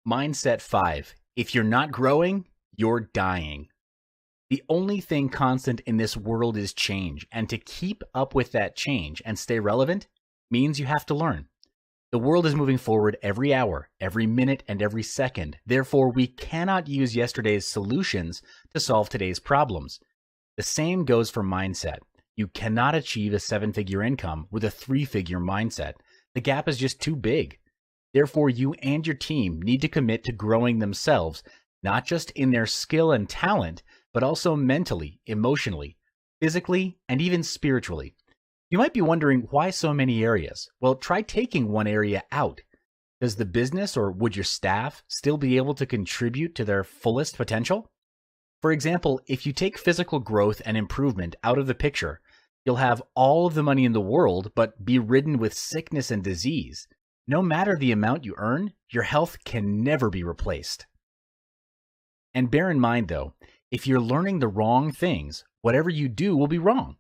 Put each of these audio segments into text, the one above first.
Mindset 5. If you're not growing, you're dying. The only thing constant in this world is change, and to keep up with that change and stay relevant means you have to learn. The world is moving forward every hour, every minute, and every second. Therefore, we cannot use yesterday's solutions to solve today's problems. The same goes for mindset. You cannot achieve a seven-figure income with a three-figure mindset. The gap is just too big. Therefore, you and your team need to commit to growing themselves, not just in their skill and talent, but also mentally, emotionally, physically, and even spiritually. You might be wondering why so many areas. Well, try taking one area out. Does the business or would your staff still be able to contribute to their fullest potential? For example, if you take physical growth and improvement out of the picture, you'll have all of the money in the world, but be ridden with sickness and disease. No matter the amount you earn, your health can never be replaced. And bear in mind, though, if you're learning the wrong things, whatever you do will be wrong.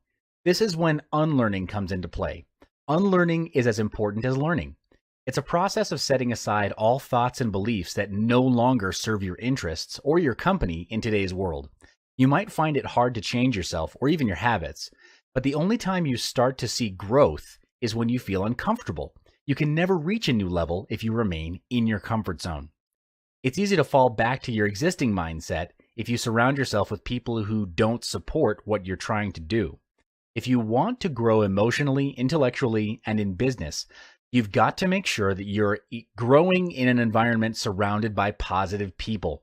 This is when unlearning comes into play. Unlearning is as important as learning. It's a process of setting aside all thoughts and beliefs that no longer serve your interests or your company in today's world. You might find it hard to change yourself or even your habits, but the only time you start to see growth is when you feel uncomfortable. You can never reach a new level if you remain in your comfort zone. It's easy to fall back to your existing mindset if you surround yourself with people who don't support what you're trying to do. If you want to grow emotionally, intellectually, and in business, you've got to make sure that you're growing in an environment surrounded by positive people.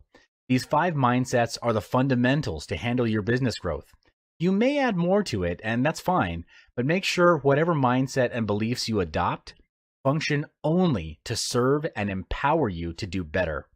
These 5 mindsets are the fundamentals to handle your business growth. You may add more to it, and that's fine, but make sure whatever mindset and beliefs you adopt function only to serve and empower you to do better.